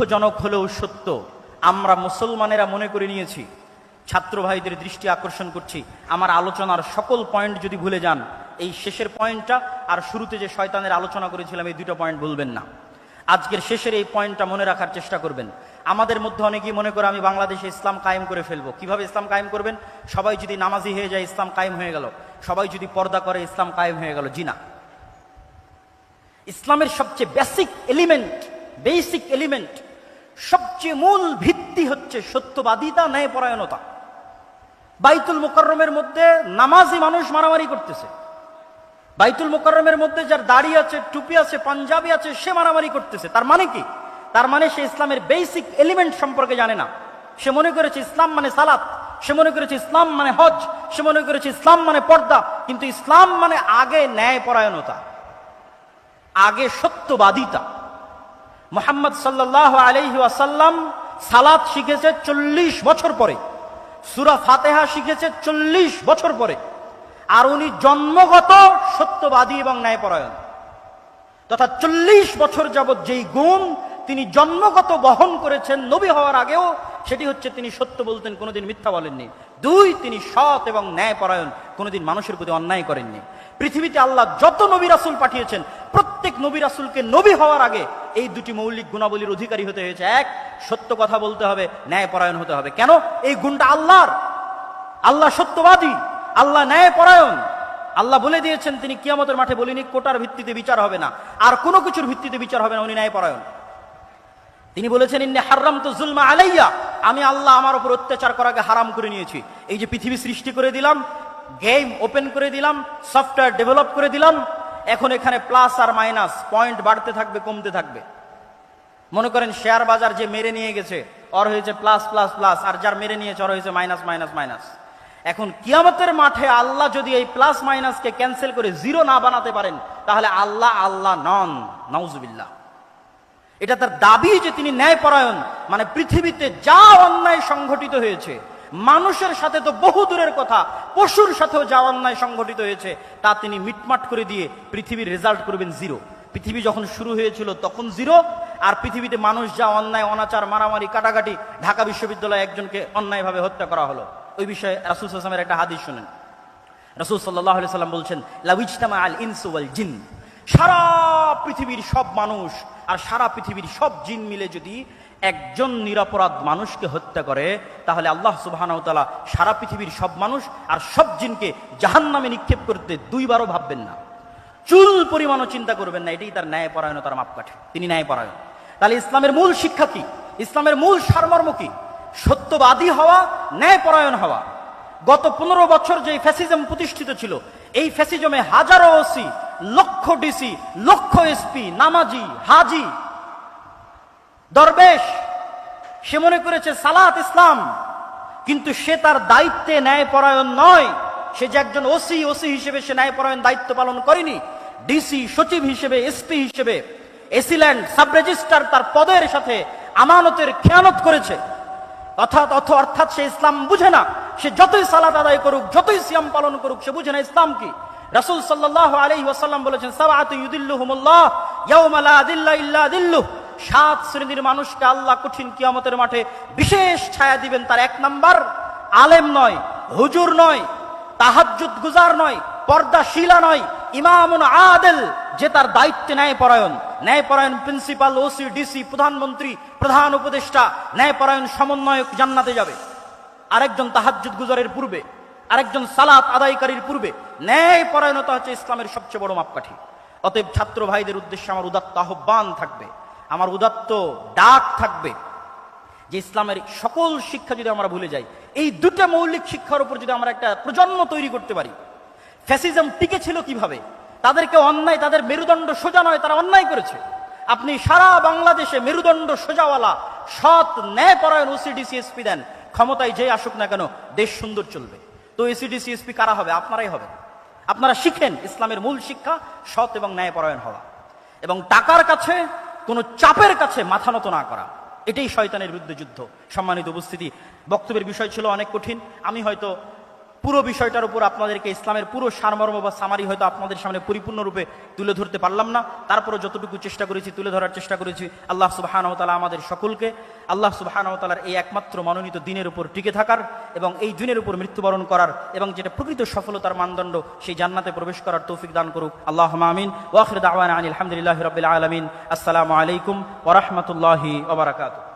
দুঃখজনক হলেও সত্য, আমরা মুসলমানেরা মনে করে নিয়েছি, ছাত্র ভাইদের দৃষ্টি আকর্ষণ করছি, আমার আলোচনার সকল পয়েন্ট যদি ভুলে যান, এই শেষের পয়েন্টটা আর শুরুতে যে শয়তানের আলোচনা করেছিলাম এই দুটো পয়েন্ট ভুলবেন না। আজকের শেষের এই পয়েন্টটা মনে রাখার চেষ্টা করবেন। আমাদের মধ্যে অনেকেই মনে করে আমি বাংলাদেশে ইসলাম কায়েম করে ফেলবো। কিভাবে ইসলাম কায়েম করবেন? সবাই যদি নামাজি হয়ে যায় ইসলাম কায়েম হয়ে গেল, সবাই যদি পর্দা করে ইসলাম কায়েম হয়ে গেল। জি না, ইসলামের সবচেয়ে বেসিক এলিমেন্ট, সবচেয়ে মূল ভিত্তি হচ্ছে সত্যবাদিতা, ন্যায়পরায়ণতা। বাইতুল মুকাররমের মধ্যে নামাজি মানুষ মারামারি করতেছে, বাইতুল মুকাররমের মধ্যে যার দাড়ি আছে, টুপি আছে, পাঞ্জাবি আছে, সে মারামারি করতেছে। তার মানে কি? তার মানে সে ইসলামের বেসিক এলিমেন্ট সম্পর্কে জানে না। সে মনে করেছে ইসলাম মানে সালাত, সে মনে করেছে ইসলাম মানে হজ, সে মনে করেছে ইসলাম মানে পর্দা। কিন্তু ইসলাম মানে আগে ন্যায়পরায়ণতা, আগে সত্যবাদিতা। মুহাম্মদ সাল্লাল্লাহু আলাইহি ওয়াসাল্লাম সালাত শিখেছে 40 বছর পরে, সূরা ফাতিহা শিখেছে 40 বছর পরে। আর উনি জন্মগত সত্যবাদী এবং ন্যায়পরায়ণ, তথা 40 বছর যাবৎ যেই গুণ তিনি জন্মগত বহন করেছেন নবী হওয়ার আগেও, সেটি হচ্ছে তিনি সত্য বলতেন, কোনোদিন মিথ্যা বলেননি। 2, তিনি সৎ এবং ন্যায়পরায়ণ, কোনোদিন মানুষের প্রতি অন্যায় করেননি। পৃথিবীতে আল্লাহ যত নবী রাসূল পাঠিয়েছেন, প্রত্যেক নবী রাসূলকে নবী হওয়ার আগে এই দুটি মৌলিক গুণাবলীর অধিকারী হতে হয়েছে। এক, সত্য কথা বলতে হবে, ন্যায়পরায়ণ হতে হবে। কেন? এই গুণটা আল্লাহর। আল্লাহ সত্যবাদী, আল্লাহ ন্যায়পরায়ণ। আল্লাহ বলে দিয়েছেন, তিনি কিয়ামতের মাঠে বলিনি কোটার ভিত্তিতে বিচার হবে না, আর কোনো কিছুর ভিত্তিতে বিচার হবে না, উনি ন্যায়পরায়ণ। তিনি বলেছেন, ইন্নী হারামতু যুলমা আলাইয়া, আমি আল্লাহ আমার উপর অত্যাচার করাকে হারাম করে নিয়েছি। এই যে পৃথিবী সৃষ্টি করে দিলাম, গেম ওপেন করে দিলাম, সফটওয়্যার ডেভেলপ করে দিলাম, এখন এখানে প্লাস আর মাইনাস পয়েন্ট বাড়তে থাকবে, কমতে থাকবে। মনে করেন শেয়ার বাজার যে মেরে নিয়ে গেছে ওর হয়েছে প্লাস প্লাস প্লাস, আর যার মেরে নিয়েছে ওর হয়েছে মাইনাস মাইনাস মাইনাস। এখন কিয়ামতের মাঠে আল্লাহ যদি এই প্লাস মাইনাসকে ক্যান্সেল করে জিরো না বানাতে পারেন, তাহলে আল্লাহ নন, নাউজুবিল্লাহ। এটা তার দাবি যে তিনি ন্যায়পরায়ণ। মানে পৃথিবীতে যা অন্যায় সংঘটিত হয়েছে, মানুষের সাথে তো বহু দূরের কথা, পশুর সাথেও যা অন্যায় সংঘটিত হয়েছে তা তিনি মিটমাট করে দিয়ে পৃথিবীর রেজাল্ট করবেন জিরো। পৃথিবী যখন শুরু হয়েছিল তখন জিরো, আর পৃথিবীতে মানুষ যা অন্যায়, অনাচার, মারামারি, কাটাকাটি, ঢাকা বিশ্ববিদ্যালয়ে একজনকে অন্যায়ভাবে হত্যা করা হলো, ওই বিষয়ে রাসূল সাল্লাল্লাহু আলাইহি ওয়াসাল্লামের একটা হাদিস শুনেন। রাসূল সাল্লাল্লাহু আলাইহি ওয়াসাল্লাম বলছেন, লাউ ইজতামা আল ইনসু ওয়াল জিন, সারা পৃথিবীর সব মানুষ আর সারা পৃথিবীর সব জিন মিলে যদি একজন নিরপরাধ মানুষকে হত্যা করে, তাহলে আল্লাহ সুবহানাহু ওয়া তাআলা সারা পৃথিবীর সব মানুষ আর সব জিনকে জাহান্নামে নিক্ষেপ করতে 2 বারও ভাববেন না, চুল পরিমাণও চিন্তা করবেন না। এটাই তার ন্যায়পরায়ণতার মাপকাঠি, তিনি ন্যায়পরায়ণ। তাহলে ইসলামের মূল শিক্ষা কি? ইসলামের মূল সারমর্ম কি? সত্যবাদী হওয়া, ন্যায়পরায়ণ হওয়া। গত 15 বছর যে ফ্যাসিজম প্রতিষ্ঠিত ছিল, এই ফ্যাসিজমে হাজারো ওসি, লক্ষ ডিসি, লক্ষ এসপি, নামাজি, হাজি, দরবেশ, সে মনে করেছে সালাত ইসলাম, কিন্তু সে তার দায়িত্বে ন্যায়পরায়ণ নয়। সে যে একজন ওসি হিসেবে সে ন্যায়পরায়ণ দায়িত্ব পালন করেনি। ডিসি, সচিব হিসেবে, এসপি হিসেবে, এসিল্যান্ড, সাব রেজিস্ট্রার তার পদের সাথে আমানতের খেয়ানত করেছে। অর্থাৎ সে ইসলাম বুঝে না। সে যতই সালাত আদায় করুক, যতই সিয়াম পালন করুক, সে বুঝে না ইসলাম কি। রাসূল সাল্লাল্লাহু আলাইহি ওয়াসাল্লাম বলেছেন, সাবআতু ইউদিল্লুহুমুল্লাহ ইয়াওমা লা যিল্লা ইল্লা যিল্লুহ, 7 শ্রেণীর মানুষকে আল্লাহ কঠিন কিয়ামতের মাঠে বিশেষ ছায়া দিবেন। তার 1 নাম্বার, আলেম নয়, হুজুর নয়, তাহাজ্জুদ গুজার নয়, পর্দাশীলা নয়, ইমামুন আদিল, যে তার দায়িত্বে ন্যায়পরায়ণ প্রিন্সিপাল, ওসি, ডিসি, প্রধানমন্ত্রী, প্রধান উপদেষ্টা, ন্যায়পরায়ণ সমন্বয়ক জান্নাতে যাবে। আরেকজন তাহাজ্জুদ গুজারের পূর্বে, আরেকজন সালাত আদায়কারীর পূর্বে। ন্যায়পরায়ণতা হচ্ছে ইসলামের সবচেয়ে বড় মাপকাঠি। অতএব ছাত্র ভাইদের উদ্দেশ্যে আমার উদাত্ত আহ্বান থাকবে, আমার উদাত্ত ডাক থাকবে যে ইসলামের সকল শিক্ষা যদি আমরা ভুলে যাই, এই 2টা মৌলিক শিক্ষার উপর যদি আমরা একটা প্রজন্ম তৈরি করতে পারি। ফ্যাসিজম টিকে ছিল কিভাবে? তাদেরকে অন্যায়, তাদের মেরুদণ্ড সোজা নয়, তারা অন্যায় করেছে। আপনি সারা বাংলাদেশে মেরুদণ্ড সোজাওয়ালা, সৎ, ন্যায়পরায়ণ ওসিডিসি এসপি দেন, ক্ষমতায় যে আসুক না কেন, দেশ সুন্দর চলবে। তো এসিডিসি এসপি কারা হবে? আপনারাই হবে। আপনারা শিখেন ইসলামের মূল শিক্ষা, সৎ এবং ন্যায়পরায়ণ হওয়া, এবং টাকার কাছে, কোন চাপের কাছে মাথা নত না করা। এটাই শয়তানের বিরুদ্ধে যুদ্ধ। সম্মানিত উপস্থিতি, বক্তব্যের বিষয় ছিল অনেক কঠিন। আমি হয়তো পুরো বিষয়টার উপর আপনাদেরকে ইসলামের পুরো সারমর্ম বা সামারি হয়তো আপনাদের সামনে পরিপূর্ণরূপে তুলে ধরতে পারলাম না, তারপরে যতটুকু চেষ্টা করেছি তুলে ধরার চেষ্টা করেছি। আল্লাহ সুবহানাহু ওয়া তাআলা আমাদের সকলকে আল্লাহ সুবহানাহু ওয়া তাআলার এই একমাত্র মনোনীত দিনের উপর টিকে থাকার এবং এই দিনের উপর মৃত্যুবরণ করার এবং যেটা প্রকৃত সফলতার মানদণ্ড সেই জান্নাতে প্রবেশ করার তৌফিক দান করুক। আল্লাহুম্মা আমিন। ওয়া আখিরু দাওয়ানা আনিল হামদুলিল্লাহি রাব্বিল আলামিন। আসসালামু আলাইকুম ওয়া রাহমাতুল্লাহি ওয়া বারাকাতুহু।